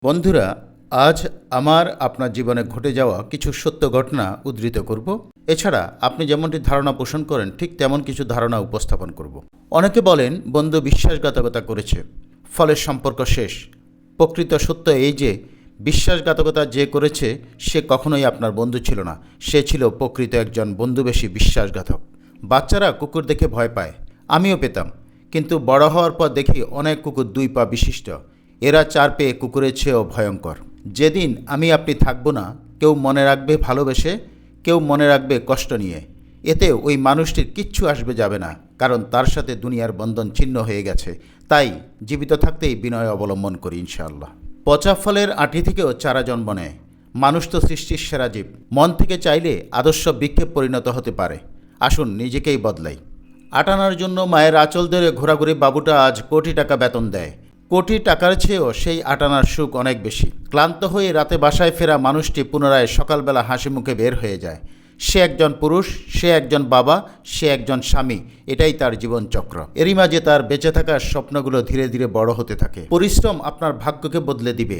বন্ধুরা, আজ আমার আপনার জীবনে ঘটে যাওয়া কিছু সত্য ঘটনা উদ্ধৃত করব। এছাড়া আপনি যেমনটি ধারণা পোষণ করেন ঠিক তেমন কিছু ধারণা উপস্থাপন করব। অনেকে বলেন বন্ধু বিশ্বাসঘাতকতা করেছে, ফলে সম্পর্ক শেষ। প্রকৃত সত্য এই যে বিশ্বাসঘাতকতা যে করেছে সে কখনোই আপনার বন্ধু ছিল না, সে ছিল প্রকৃত একজন বন্ধুবেশী বিশ্বাসঘাতক। বাচ্চারা কুকুর দেখে ভয় পায়, আমিও পেতাম, কিন্তু বড় হওয়ার পর দেখি অনেক কুকুর 2 পা বিশিষ্ট, এরা 4 পেয়ে কুকুরের চেয়েও ভয়ঙ্কর। যেদিন আমি আপনি থাকবো না, কেউ মনে রাখবে ভালোবেসে, কেউ মনে রাখবে কষ্ট নিয়ে। এতে ওই মানুষটির কিচ্ছু আসবে যাবে না, কারণ তার সাথে দুনিয়ার বন্ধন ছিন্ন হয়ে গেছে। তাই জীবিত থাকতেই বিনয় অবলম্বন করি ইনশাআল্লাহ। পচা ফলের আঁটি থেকেও চারা জন্ম নেয়। মানুষ তো সৃষ্টির সেরা জীব, মন থেকে চাইলে আদর্শ বৃক্ষে পরিণত হতে পারে। আসুন নিজেকেই বদলাই। আটানার জন্য মায়ের আঁচল ধরে ঘোরাঘুরি বাবুটা আজ কোটি টাকা বেতন দেয়। কোটি টাকার চেয়েও সেই আটানার সুখ অনেক বেশি। ক্লান্ত হয়ে রাতে বাসায় ফেরা মানুষটি পুনরায় সকালবেলা হাসি মুখে বের হয়ে যায়। সে একজন পুরুষ, সে একজন বাবা, সে একজন স্বামী, এটাই তার জীবনচক্র। এরই মাঝে তার বেঁচে থাকার স্বপ্নগুলো ধীরে ধীরে বড় হতে থাকে। পরিশ্রম আপনার ভাগ্যকে বদলে দিবে,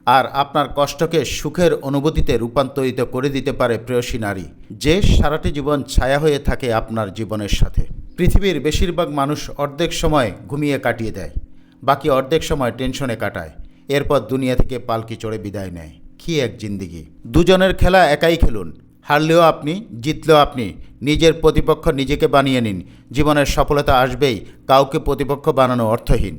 আর আপনার কষ্টকে সুখের অনুভূতিতে রূপান্তরিত করে দিতে পারে প্রেয়সী নারী, যে সারাটি জীবন ছায়া হয়ে থাকে আপনার জীবনের সাথে। পৃথিবীর বেশিরভাগ মানুষ অর্ধেক সময় ঘুমিয়ে কাটিয়ে দেয়, বাকি অর্ধেক সময় টেনশনে কাটায়, এরপর দুনিয়া থেকে পালকি চড়ে বিদায় নেয়। কী এক জিন্দিগি! দুজনের খেলা একাই খেলুন, হারলেও আপনি, জিতলেও আপনি। নিজের প্রতিপক্ষ নিজেকে বানিয়ে নিন। জীবনের সফলতা আসবেই, কাউকে প্রতিপক্ষ বানানো অর্থহীন।